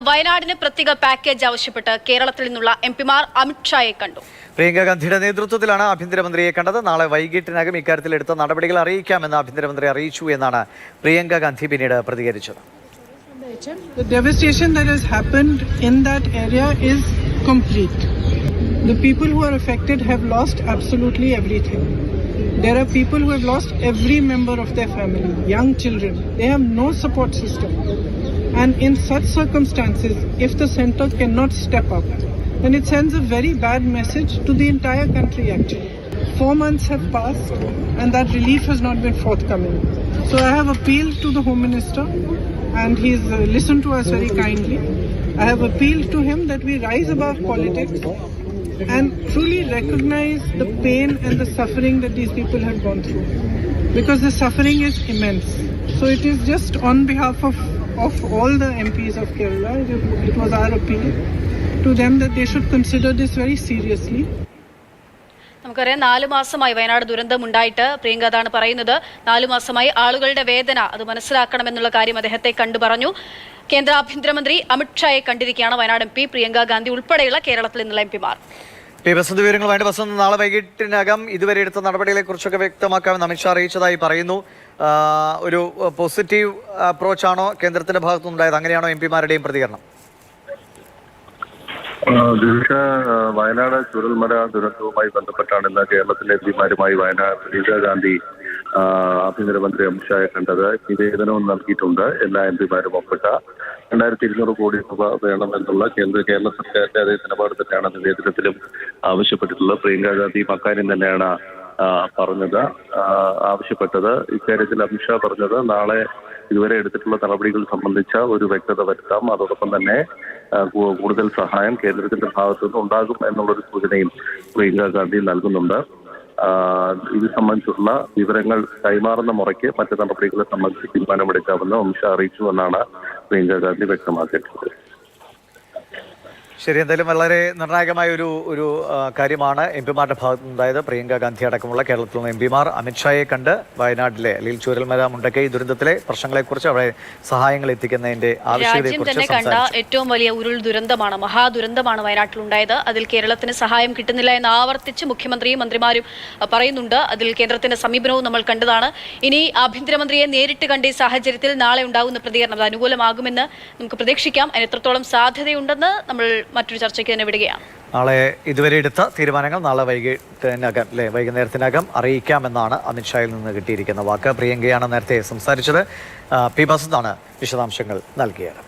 വയനാടിന് പ്രത്യേക പാക്കേജ് ആവശ്യപ്പെട്ട് കേരളത്തിൽ നിന്നുള്ള എംപിമാർ അമിത്ഷായെ കണ്ടു. പ്രിയങ്ക ഗാന്ധിയുടെ നേതൃത്വത്തിലാണ് ആഭ്യന്തരമന്ത്രിയെ കണ്ടത്. നാളെ വൈകിട്ടിനകം ഇക്കാര്യത്തിൽ എടുത്ത നടപടികൾ അറിയിക്കാമെന്ന് ആഭ്യന്തരമന്ത്രി അറിയിച്ചു എന്നാണ് പ്രിയങ്ക ഗാന്ധി പിന്നീട് പ്രതികരിച്ചത്. The devastation that has happened in that area is complete. The people who are affected have lost absolutely everything. There are people who have lost every member of their family, young children. They have no support system. And in such circumstances, if the centre cannot step up, then it sends a very bad message to the entire country actually. 4 months have passed and that relief has not been forthcoming. So I have appealed to the Home Minister and he's listened to us very kindly. I have appealed to him that we rise above politics and truly recognize the pain and the suffering that these people have gone through. Because the suffering is immense. So it is just on behalf of all the MPs of Kerala, it was our appeal to them that they should consider this very seriously. നമുക്കറിയാം 4 മാസമായി വയനാട് ദുരന്തമുണ്ടായിട്ട് പ്രിയങ്ക അതാണ് പറയുന്നത്. 4 മാസമായി ആളുകളുടെ വേദന അത് മനസ്സിലാക്കണമെന്നുള്ള കാര്യം അദ്ദേഹത്തെ കണ്ടു പറഞ്ഞു. കേന്ദ്ര ആഭ്യന്തരമന്ത്രി അമിത്ഷായെ കണ്ടിരിക്കുകയാണ് വയനാട് MP പ്രിയങ്ക ഗാന്ധി ഉൾപ്പെടെയുള്ള കേരളത്തിൽ നിന്നുള്ള MPമാർ. വസന്ത് വിവരങ്ങളുമായിട്ട് വസന്ത്, നാളെ വൈകിട്ടിനകം ഇതുവരെ എടുത്ത നടപടികളെ കുറിച്ചൊക്കെ വ്യക്തമാക്കാമെന്ന് അമിത്ഷാ അറിയിച്ചതായി പറയുന്നു. ഒരു പോസിറ്റീവ് അപ്രോച്ചാണോ കേന്ദ്രത്തിന്റെ ഭാഗത്തുനിന്നുണ്ടായത്? അങ്ങനെയാണോ MPമാരുടെയും പ്രതികരണം? വയനാട് ചുരൽമല ദുരന്തവുമായി ബന്ധപ്പെട്ടാണ് ഇന്ന് കേരളത്തിലെ MPമാരുമായി വയനാട് പ്രിയങ്ക ഗാന്ധി ആഭ്യന്തരമന്ത്രി അമിത്ഷായെ കണ്ടത്. നിവേദനവും നൽകിയിട്ടുണ്ട്. എല്ലാ MPമാരും ഒപ്പിട്ട 2200 കോടി രൂപ വേണമെന്നുള്ള കേരള സർക്കാരിന്റെ അതേ നിലപാട് തന്നെയാണ് നിവേദനത്തിലും ആവശ്യപ്പെട്ടിട്ടുള്ളത്. പ്രിയങ്ക ഗാന്ധി അക്കാര്യം തന്നെയാണ് പറഞ്ഞത്, ആവശ്യപ്പെട്ടത്. ഇക്കാര്യത്തിൽ അമിത്ഷാ പറഞ്ഞത് നാളെ ഇതുവരെ എടുത്തിട്ടുള്ള നടപടികൾ സംബന്ധിച്ച ഒരു വ്യക്തത വരുത്താം, അതോടൊപ്പം തന്നെ കൂടുതൽ സഹായം കേന്ദ്രത്തിന്റെ ഭാഗത്തുനിന്ന് ഉണ്ടാകും എന്നുള്ളൊരു സൂചനയും പ്രിയങ്ക ഗാന്ധി നൽകുന്നുണ്ട്. ഇത് സംബന്ധിച്ചുള്ള വിവരങ്ങൾ കൈമാറുന്ന മുറയ്ക്ക് മറ്റ് നടപടികളെ സംബന്ധിച്ച് തീരുമാനമെടുക്കാമെന്ന് അമിത്ഷാ അറിയിച്ചു എന്നാണ് പ്രിയങ്ക ഗാന്ധി വ്യക്തമാക്കിയിട്ടുള്ളത്. ശരി, എന്തായാലും വളരെ നിർണായകമായ ഒരു കാര്യമാണ് MPമാരുടെ ഭാഗത്തുനിന്നുണ്ടായത്. പ്രിയങ്ക ഗാന്ധി അടക്കമുള്ള കേരളത്തിൽ നിന്ന് MPമാർ അമിത്ഷായെ കണ്ട് വയനാട്ടിലെ അല്ലെങ്കിൽ ചൂരൽമല മുണ്ടക്കൈ ദുരന്തത്തിലെ പ്രശ്നങ്ങളെക്കുറിച്ച് അവിടെ സഹായങ്ങൾ എത്തിക്കുന്നതിന്റെ ആവശ്യകതയെക്കുറിച്ച് കണ്ട ഏറ്റവും വലിയ ഉരുൾ ദുരന്തമാണ്, മഹാദുരന്തമാണ് വയനാട്ടിലുണ്ടായത്. അതിൽ കേരളത്തിന് സഹായം കിട്ടുന്നില്ല എന്ന് ആവർത്തിച്ച് മുഖ്യമന്ത്രിയും മന്ത്രിമാരും പറയുന്നുണ്ട്. അതിൽ കേന്ദ്രത്തിന്റെ സമീപനവും നമ്മൾ കണ്ടതാണ്. ഇനി ആഭ്യന്തരമന്ത്രിയെ നേരിട്ട് കണ്ട ഈ സാഹചര്യത്തിൽ നാളെ ഉണ്ടാകുന്ന പ്രതികരണം അത് അനുകൂലമാകുമെന്ന് നമുക്ക് പ്രതീക്ഷിക്കാം. അതിന് എത്രത്തോളം സാധ്യതയുണ്ടെന്ന് നമ്മൾ മറ്റൊരു ചർച്ചയ്ക്ക് തന്നെ വിടുകയാണ്. നാളെ ഇതുവരെ എടുത്ത തീരുമാനങ്ങൾ നാളെ വൈകുന്നേരത്തിനകം അറിയിക്കാമെന്നാണ് അമിത്ഷായിൽ നിന്ന് കിട്ടിയിരിക്കുന്ന വാക്ക്. പ്രിയങ്കയാണ് നേരത്തെ സംസാരിച്ചത്. പി. ബസന്താണ് വിശദാംശങ്ങൾ നൽകിയത്.